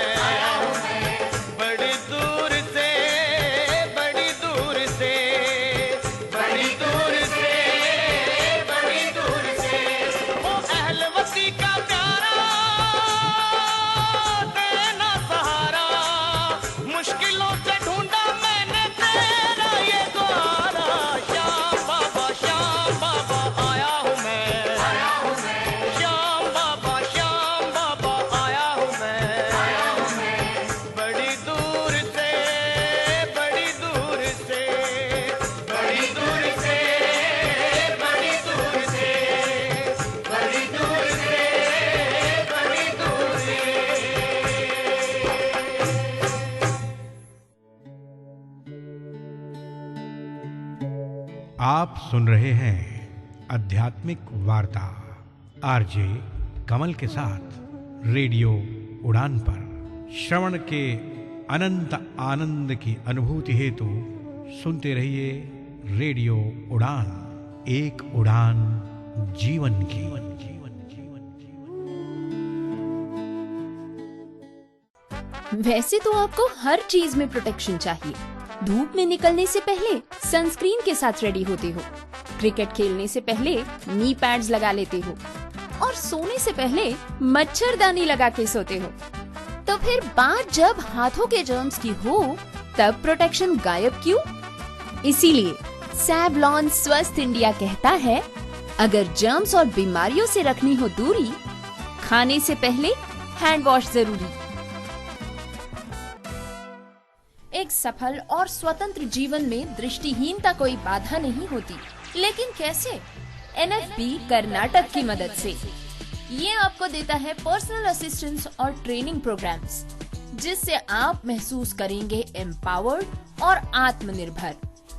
बड़ी दूर से, बड़ी दूर से, बड़ी दूर से, बड़ी दूर से, ओ अहलवती का प्यारा देना सहारा, मुश्किलों से ढूंढा मैंने तेरा ये द्वारा, श्याम बाबा आया हूँ मैं, श्याम बाबा आया हूँ मैं, बड़ी दूर से, बड़ी दूर से, बड़ी दूर से, बड़ी दूर से, बड़ी दूर से, बड़ी दूर से। आप सुन रहे हैं आध्यात्मिक वार्ता आरजे कमल के साथ रेडियो उड़ान पर। श्रवण के अनंत आनंद की अनुभूति हेतु सुनते रहिए रेडियो उड़ान, एक उड़ान जीवन की। वैसे तो आपको हर चीज में प्रोटेक्शन चाहिए। धूप में निकलने से पहले सनस्क्रीन के साथ रेडी होते हो, क्रिकेट खेलने से पहले नी पैड्स लगा लेते हो, और सोने से पहले मच्छरदानी लगा के सोते हो। तो फिर बात जब हाथों के जर्म्स की हो, तब प्रोटेक्शन गायब क्यों? इसीलिए सैवलॉन स्वस्थ इंडिया कहता है, अगर जर्म्स और बीमारियों से रखनी हो दूरी, खाने से पहले हैंड वॉश जरूरी। एक सफल और स्वतंत्र जीवन में दृष्टिहीनता कोई बाधा नहीं होती, लेकिन कैसे? NFB कर्नाटक की मदद से। ये आपको देता है पर्सनल असिस्टेंस और ट्रेनिंग प्रोग्राम्स, जिससे आप महसूस करेंगे एम्पावर्ड और आत्मनिर्भर।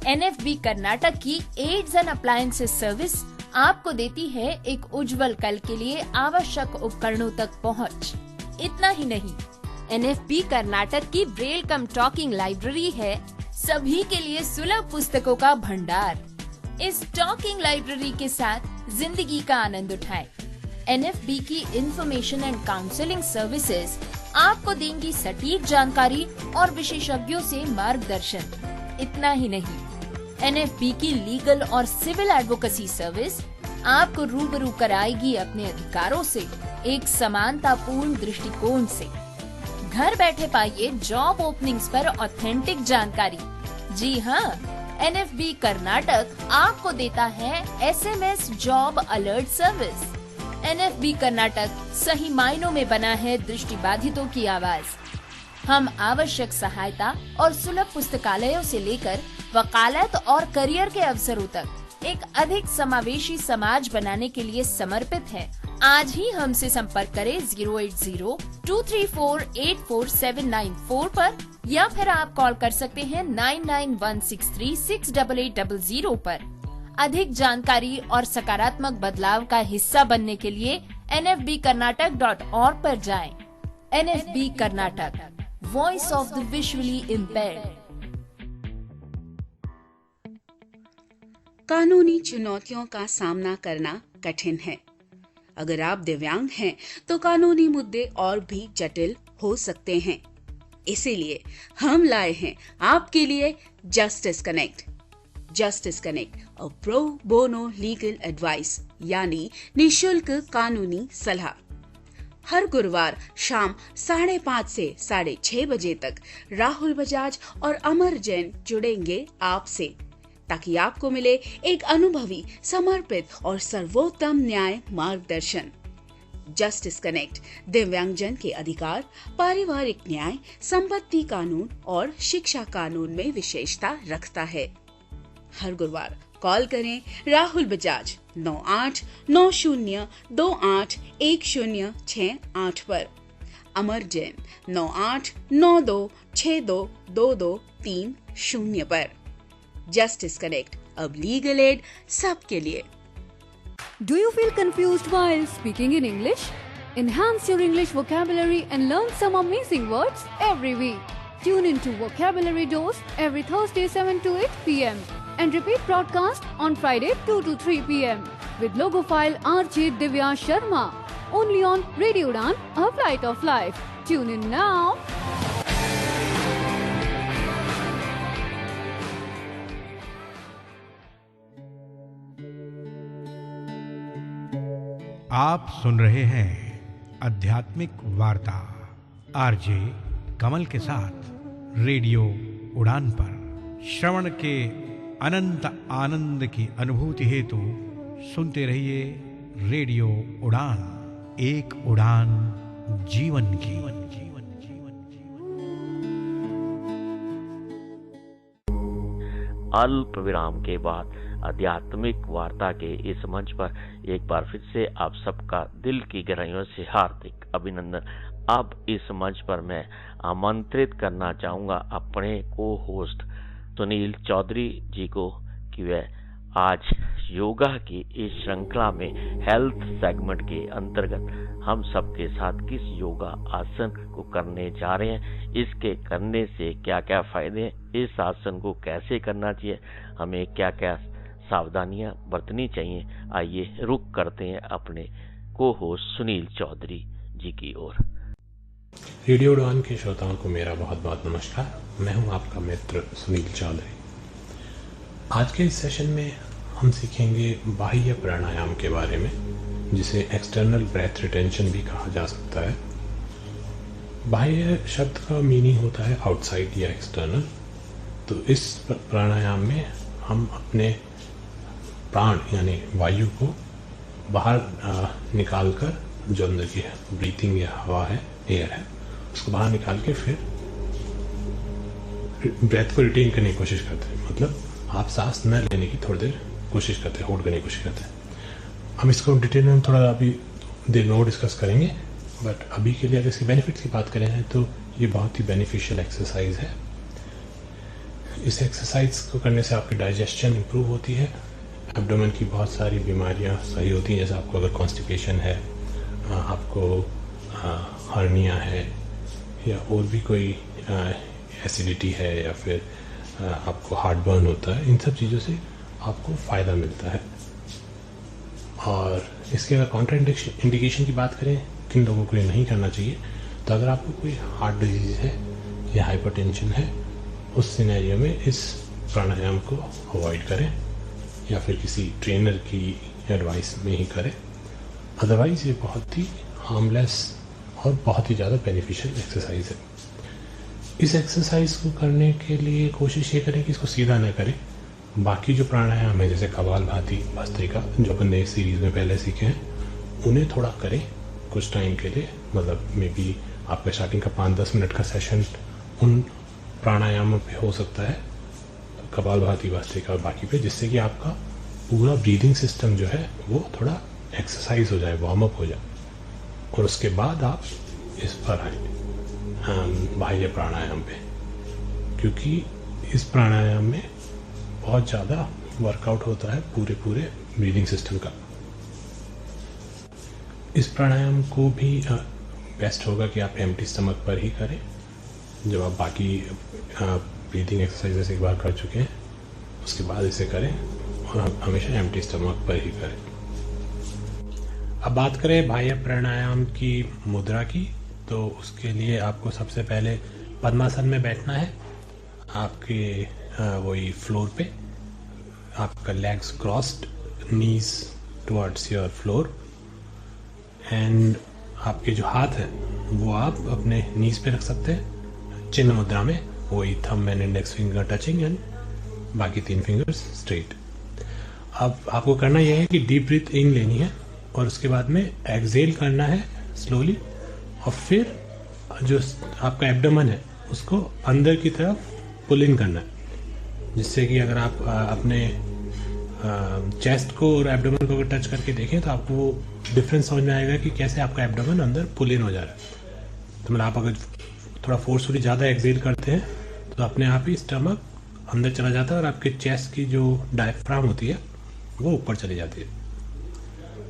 NFB कर्नाटक की एड्स एंड अप्लायंसेस सर्विस आपको देती है एक उज्जवल कल के लिए आवश्यक उपकरणों तक पहुंच। इतना ही नहीं, NFB कर्नाटक की ब्रेल कम टॉकिंग लाइब्रेरी है सभी के लिए सुलभ पुस्तकों का भंडार। इस टॉकिंग लाइब्रेरी के साथ जिंदगी का आनंद उठाएं। NFB की इंफॉर्मेशन एंड काउंसलिंग सर्विसेज आपको देंगी सटीक जानकारी और विशेषज्ञों से मार्गदर्शन। इतना ही नहीं, NFB की लीगल और सिविल एडवोकेसी सर्विस आपको रूबरू कराएगी अपने अधिकारों से एक समानतापूर्ण दृष्टिकोण से। घर बैठे पाइए जॉब ओपनिंग्स पर ऑथेंटिक जानकारी। जी हाँ, NFB कर्नाटक आपको देता है SMS job alert service. NFB Karnataka सही मायनों में बना है दृष्टिबाधितों की आवाज। हम आवश्यक सहायता और सुलभ पुस्तकालयों से लेकर वकालत और करियर के अवसरों तक एक अधिक समावेशी समाज बनाने के लिए समर्पित है। आज ही हमसे संपर्क करें 08023484794 पर या फिर आप कॉल कर सकते हैं 9916368800 पर। अधिक जानकारी और सकारात्मक बदलाव का हिस्सा बनने के लिए nfbkarnatak.org पर जाएं। NFB Karnataka, voice of the visually impaired. कानूनी चुनौतियों का सामना करना कठिन है। अगर आप दिव्यांग हैं तो कानूनी मुद्दे और भी जटिल हो सकते हैं। इसीलिए हम लाए हैं आपके लिए justice connect. Justice connect, a pro bono legal advice यानी निशुल्क कानूनी सलाह। हर गुरुवार शाम 5:30 से 6:30 बजे तक राहुल बजाज और अमर जैन जुड़ेंगे आपसे, ताकि आपको मिले एक अनुभवी, समर्पित और सर्वोत्तम न्याय मार्गदर्शन। जस्टिस कनेक्ट दिव्यांगजन के अधिकार, पारिवारिक न्याय, संपत्ति कानून और शिक्षा कानून में विशेषता रखता है। हर गुरुवार कॉल करें राहुल बजाज 9890281068 पर, अमर जैन 9892622230 पर। जस्टिस कनेक्ट, अब लीगल एड सबके लिए। Do you feel confused while speaking in English? Enhance your English vocabulary and learn some amazing words every week. Tune into Vocabulary Dose every Thursday 7 to 8 p.m. and repeat broadcast on Friday 2 to 3 p.m. with logophile RJ Divya Sharma. Only on Radio Udan, a flight of life. Tune in now. आप सुन रहे हैं आध्यात्मिक वार्ता RJ कमल के साथ radio उड़ान पर। श्रवण के अनंत आनंद की अनुभूति हेतु सुनते रहिए रेडियो उड़ान, एक उड़ान जीवन की। अल्प विराम के बाद आध्यात्मिक वार्ता के इस मंच पर एक बार फिर से आप सबका दिल की गहराइयों से हार्दिक अभिनंदन। अब इस मंच पर मैं आमंत्रित करना चाहूंगा अपने को होस्ट सुनील चौधरी जी को कि वे आज योगा की इस श्रृंखला में हेल्थ सेगमेंट के अंतर्गत हम सबके साथ किस योगा आसन को करने जा रहे हैं, इसके करने से क्या क्या फायदे हैं, इस आसन को कैसे करना चाहिए, हमें क्या क्या सावधानियां बरतनी चाहिए। आइए रुक करते हैं अपने को होस्ट सुनील चौधरी जी की ओर। रेडियो उड़ान के श्रोताओं को मेरा बहुत बहुत नमस्कार। मैं हूं आपका मित्र सुनील चौधरी। आज के इस सेशन में हम सीखेंगे बाह्य प्राणायाम के बारे में, जिसे एक्सटर्नल ब्रेथ रिटेंशन भी कहा जा सकता है। बाह्य शब्द का मीनिंग होता है आउटसाइड या एक्सटर्नल। तो इस प्राणायाम में हम अपने प्राण यानी वायु को बाहर निकालकर, जो अंदर की ब्रीथिंग या हवा है, एयर है, उसको बाहर निकाल के फिर ब्रेथ को रिटेन करने की कोशिश करते हैं। मतलब आप सांस न लेने की थोड़ी देर कोशिश करते हैं, होल्ड करने की कोशिश करते हैं। हम इसको डिटेल में थोड़ा अभी देर में और डिस्कस करेंगे, बट अभी के लिए अगर इसके बेनिफिट्स की बात करें तो ये बहुत ही बेनिफिशियल एक्सरसाइज है। इस एक्सरसाइज को करने से आपकी डाइजेशन इंप्रूव होती है, एब्डोमेन की बहुत सारी बीमारियां सही होती हैं। जैसे आपको अगर कॉन्स्टिपेशन है, आपको हर्निया है, या और भी कोई एसिडिटी है, या फिर आपको हार्ट बर्न होता है, इन सब चीज़ों से आपको फ़ायदा मिलता है। और इसके अगर काउंटर इंडिकेशन की बात करें, किन लोगों को ये नहीं करना चाहिए, तो अगर आपको कोई हार्ट डिजीज़ है या हाइपरटेंशन है, उस सिनेरियो में इस प्राणायाम को अवॉइड करें या फिर किसी ट्रेनर की एडवाइस में ही करें। अदरवाइज़ ये बहुत ही हार्मलेस और बहुत ही ज़्यादा बेनिफिशियल एक्सरसाइज है। इस एक्सरसाइज को करने के लिए कोशिश ये करें कि इसको सीधा न करें, बाकी जो प्राणायाम है जैसे कपालभाति, भस्त्रिका, जो अपन ने इस सीरीज में पहले सीखे हैं, उन्हें थोड़ा करें कुछ टाइम के लिए। मतलब मे बी आपका स्टार्टिंग का 5-10 मिनट का सेशन उन प्राणायामों पे हो सकता है, कपालभाति, भस्त्रिका और बाकी पे, जिससे कि आपका पूरा ब्रीदिंग सिस्टम जो है वो थोड़ा एक्सरसाइज हो जाए, वार्म अप हो जाए। और उसके बाद आप इस पर आए बाह्य प्राणायाम पे, क्योंकि इस प्राणायाम में बहुत ज़्यादा वर्कआउट होता है पूरे ब्रीदिंग सिस्टम का। इस प्राणायाम को भी बेस्ट होगा कि आप एम्प्टी स्टमक पर ही करें। जब आप बाकी ब्रीदिंग एक्सरसाइजेस एक बार कर चुके हैं उसके बाद इसे करें, और हमेशा एम्प्टी स्टमक पर ही करें। अब बात करें बाह्य प्राणायाम की मुद्रा की, तो उसके लिए आपको सबसे पहले पद्मासन में बैठना है। आपके वही फ्लोर पे, आपका legs crossed, knees towards your floor, and आपके जो हाथ हैं वो आप अपने नीज पे रख सकते हैं चिन्ह मुद्रा में, वही thumb and index finger touching and बाकी 3 फिंगर्स स्ट्रेट। अब आपको करना यह है कि डीप ब्रीथ इन लेनी है और उसके बाद में एक्सहेल करना है स्लोली, और फिर जो आपका एब्डोमेन है उसको अंदर की तरफ पुल इन करना है, जिससे कि अगर आप अपने चेस्ट को और एब्डोमेन को टच करके देखें तो आपको डिफरेंस समझ में आएगा कि कैसे आपका एब्डोमेन अंदर पुल इन हो जा रहा है। तो मतलब आप अगर थोड़ा फोर्सफुली ज़्यादा एक्सहेल करते हैं तो अपने आप ही स्टमक अंदर चला जाता है और आपके चेस्ट की जो डायफ्राम होती है वो ऊपर चली जाती है।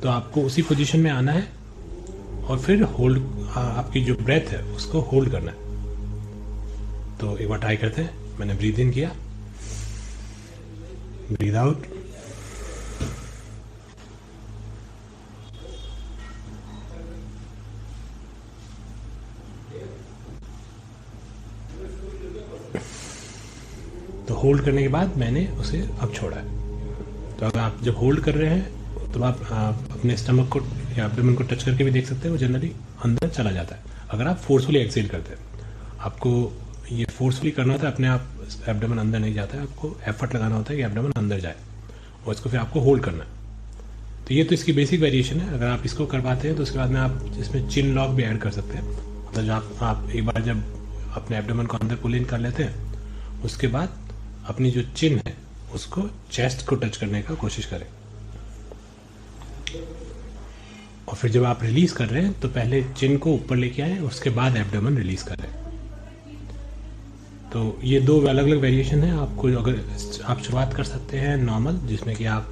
तो आपको उसी पोजीशन में आना है और फिर होल्ड, आपकी जो ब्रेथ है उसको होल्ड करना है। तो एक बार ट्राई करते हैं। मैंने ब्रीद इन किया, ब्रीद आउट, तो होल्ड करने के बाद मैंने उसे अब छोड़ा है। तो अगर आप जब होल्ड कर रहे हैं तो आप अपने स्टमक को या एब्डोमेन को टच करके भी देख सकते हैं, वो जनरली अंदर चला जाता है। अगर आप फोर्सफुली एक्सहेल करते हैं, आपको ये फोर्सफुली करना होता है, अपने आप एब्डोमेन अंदर नहीं जाता है, आपको एफर्ट लगाना होता है कि एब्डोमेन अंदर जाए और इसको फिर आपको होल्ड करना है। तो ये तो इसकी बेसिक वेरिएशन है। अगर आप इसको कर पाते हैं तो उसके बाद में आप इसमें चिन लॉक भी ऐड कर सकते हैं। मतलब जब आप एक बार जब अपने एब्डोमेन को अंदर पुल इन कर लेते हैं, उसके बाद अपनी जो चिन है उसको चेस्ट को टच करने का कोशिश करें, और फिर जब आप रिलीज कर रहे हैं तो पहले चिन को ऊपर लेके आए, उसके बाद एब्डोमेन रिलीज करें। तो ये 2 अलग अलग वेरिएशन है। आपको अगर आप शुरुआत कर सकते हैं नॉर्मल, जिसमें कि आप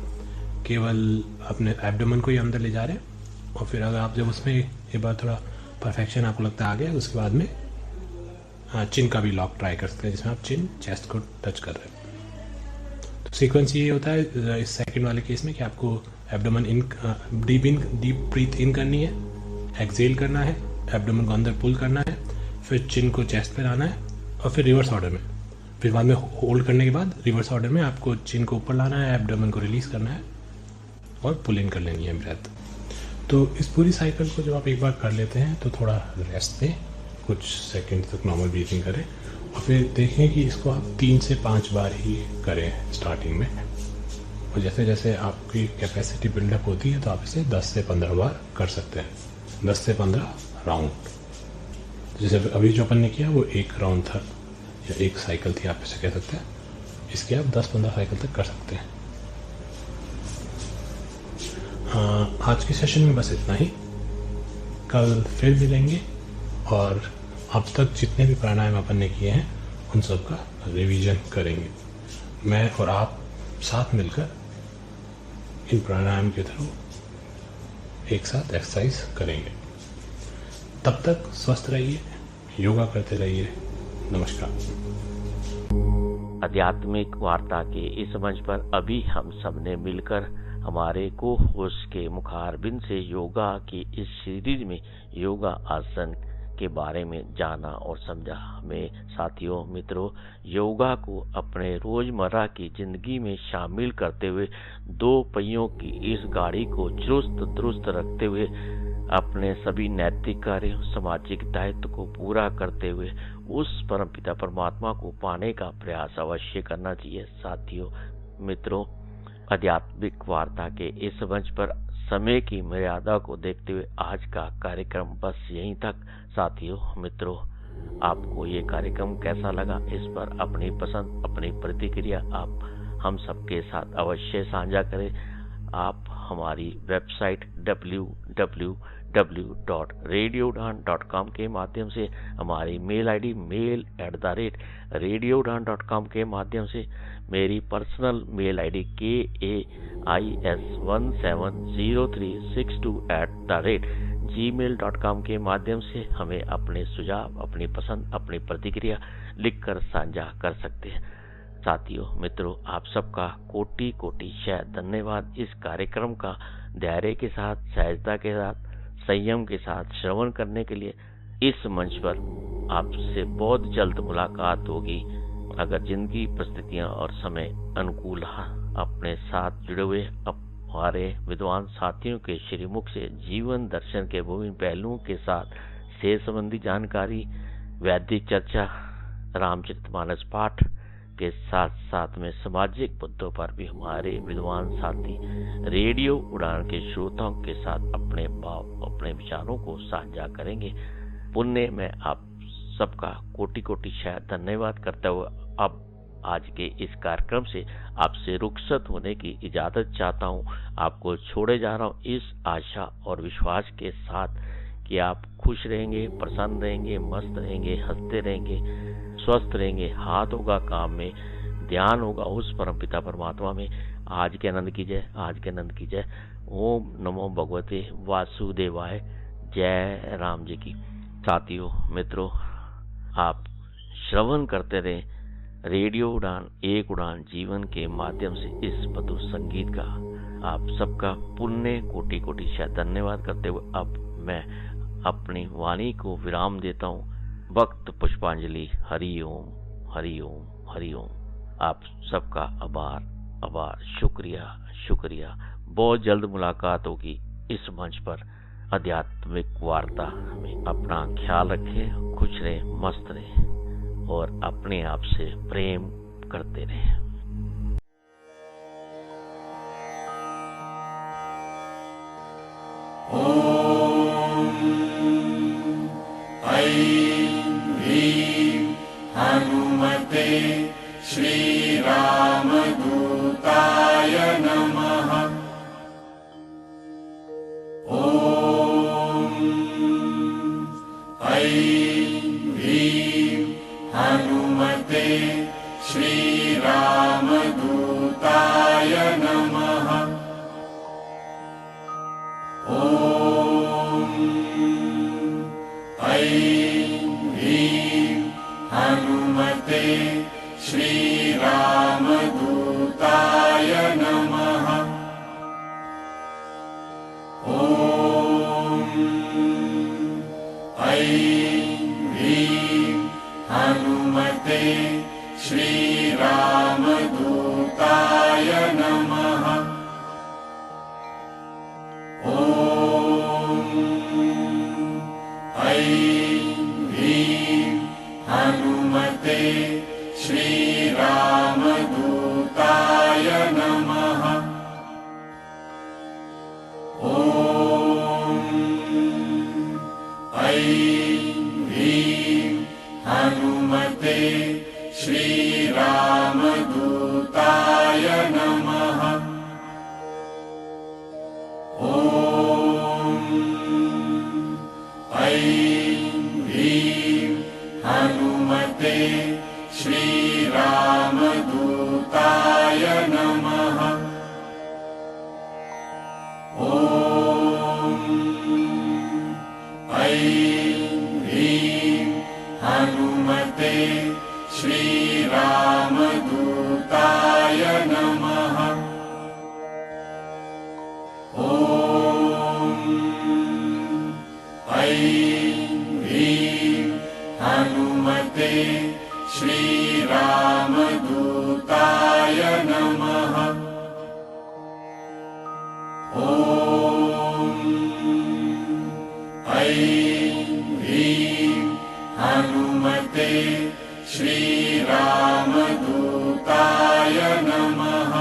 केवल अपने एब्डोमेन को ही अंदर ले जा रहे हैं, और फिर अगर आप जब उसमें एक बार थोड़ा परफेक्शन आपको लगता है आ गया, उसके बाद में चिन का भी लॉक ट्राई कर सकते हैं, जिसमें आप चिन चेस्ट को टच कर रहे हैं। तो सीक्वेंस ये होता है इस सेकंड वाले केस में कि आपको एब्डोमेन डीप ब्रीथ इन करनी है, एक्सहेल करना है, एब्डोमेन को अंदर पुल करना है, फिर चिन को चेस्ट पे लाना है, और फिर रिवर्स ऑर्डर में, फिर बाद में होल्ड करने के बाद रिवर्स ऑर्डर में आपको चिन को ऊपर लाना है, एब्डोमेन को रिलीज करना है और पुल इन कर लेनी है ब्रेथ। तो इस पूरी साइकिल को जब आप एक बार कर लेते हैं तो थोड़ा रेस्ट दें, कुछ सेकंड तक नॉर्मल ब्रीथिंग करें, और फिर देखें कि इसको आप 3 से 5 बार ही करें स्टार्टिंग में, और जैसे जैसे आपकी कैपेसिटी बिल्डअप होती है तो आप इसे 10 से 15 बार कर सकते हैं, 10 से 15 राउंड। जैसे अभी जो अपन ने किया वो 1 राउंड था या 1 साइकिल थी, आप इसे कह सकते हैं। इसके आप 10-15 साइकिल तक कर सकते हैं। हाँ, आज के सेशन में बस इतना ही। कल फिर मिलेंगे और अब तक जितने भी प्राणायाम अपन ने किए हैं उन सब का रिवीजन करेंगे। मैं और आप साथ मिलकर इन प्राणायाम के थ्रू एक साथ एक्सरसाइज करेंगे। तब तक स्वस्थ रहिए, योगा करते रहिए। नमस्कार। आध्यात्मिक वार्ता के इस मंच पर अभी हम सब ने मिलकर हमारे को होस्ट के मुखारबिंद से योगा की इस सीरीज में योगा आसन के बारे में जाना और समझा। हमें साथियों, मित्रों, योगा को अपने रोजमर्रा की जिंदगी में शामिल करते हुए 2 पहियों की इस गाड़ी को चुस्त दुरुस्त रखते हुए अपने सभी नैतिक कार्यों, सामाजिक दायित्व को पूरा करते हुए उस परमपिता परमात्मा को पाने का प्रयास अवश्य करना चाहिए। साथियों, मित्रों, आध्यात्मिक वार्ता के इस मंच पर समय की मर्यादा को देखते हुए आज का कार्यक्रम बस यहीं तक। साथियों, मित्रों, आपको ये कार्यक्रम कैसा लगा, इस पर अपनी पसंद, अपनी प्रतिक्रिया आप हम सबके साथ अवश्य साझा करें। आप हमारी वेबसाइट www.radioudan.com के माध्यम से, हमारी मेल आईडी mail@radioudan.com के माध्यम से, मेरी पर्सनल मेल आईडी kais170362@gmail.com के माध्यम से हमें अपने सुझाव, अपनी पसंद, अपनी प्रतिक्रिया लिखकर साझा कर सकते हैं। साथियों, मित्रों, आप सबका कोटि कोटि शायद धन्यवाद। इस कार्यक्रम का धैर्य के साथ, सहजता के साथ, संयम के साथ श्रवण करने के लिए। इस मंच पर आपसे बहुत जल्द मुलाकात होगी। अगर जिंदगी, परिस्थितियां और समय अनुकूल अपने साथ जुड़े हुए हमारे विद्वान साथियों के श्रीमुख से जीवन दर्शन के विभिन्न पहलुओं के साथ सेहत संबंधी जानकारी, वैदिक चर्चा, रामचरितमानस पाठ के साथ साथ में सामाजिक मुद्दों पर भी हमारे विद्वान साथी रेडियो उड़ान के श्रोताओं के साथ अपने भाव, अपने विचारों को साझा करेंगे। पुण्य में आप सबका कोटि कोटि शायद धन्यवाद करते हुए अब आज के इस कार्यक्रम से आपसे रुखसत होने की इजाजत चाहता हूँ। आपको छोड़े जा रहा हूँ इस आशा और विश्वास के साथ कि आप खुश रहेंगे, प्रसन्न रहेंगे, मस्त रहेंगे, हंसते रहेंगे, स्वस्थ रहेंगे, हाथ होगा काम में, ध्यान होगा उस परमपिता परमात्मा में। आज के आनंद की जय, आज के आनंद की जय। ओम नमो भगवते वासुदेवाय। जय राम जी की। साथियों, मित्रों, आप श्रवण करते रहे रेडियो उड़ान, एक उड़ान जीवन के माध्यम से इस मधुर संगीत का। आप सबका पुण्य कोटि कोटि शायद धन्यवाद करते हुए अब मैं अपनी वाणी को विराम देता हूँ। भक्त पुष्पांजलि। हरि ओम, हरि ओम, हरि ओम। आप सबका आभार, आभार, शुक्रिया, शुक्रिया। बहुत जल्द मुलाकात होगी इस मंच पर आध्यात्मिक वार्ता में। अपना ख्याल रखें, खुश रहें, मस्त रहें और अपने आप से प्रेम करते रहें। हनुमते श्री रामदूताय नमः। ओम ऐं ह्रीं हनुमते श्री रामदूताय नमः। ओम ऐं ह्रीं हनुमते श्री रामदूताय नमः। ओम ऐं ह्रीं हनुमते श्री रामदूताय नमः। ओम ऐं ह्रीं हनुमते श्री रामदूताय नमः। ओम ऐं ह्रीं हनुमते श्री रामदूताय नमः। ओम ऐं ह्रीं हनुमते श्री रामदूताय नमः। ओम ऐं ह्रीं हनुमते श्री रामदूताय नमः। ओम ऐं ह्रीं हनुमते श्री रामदूताय नमः। ओम ऐं ह्रीं हनुमते श्री रामदूताय नमः।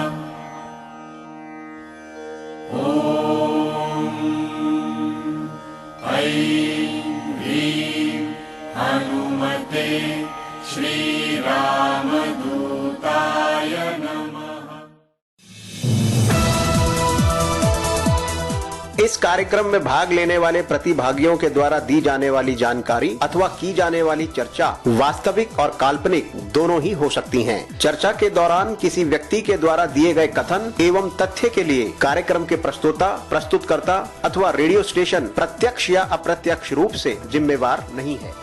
इस कार्यक्रम में भाग लेने वाले प्रतिभागियों के द्वारा दी जाने वाली जानकारी अथवा की जाने वाली चर्चा वास्तविक और काल्पनिक दोनों ही हो सकती हैं। चर्चा के दौरान किसी व्यक्ति के द्वारा दिए गए कथन एवं तथ्य के लिए कार्यक्रम के प्रस्तोता, प्रस्तुतकर्ता अथवा रेडियो स्टेशन प्रत्यक्ष या अप्रत्यक्ष रूप से जिम्मेवार नहीं है।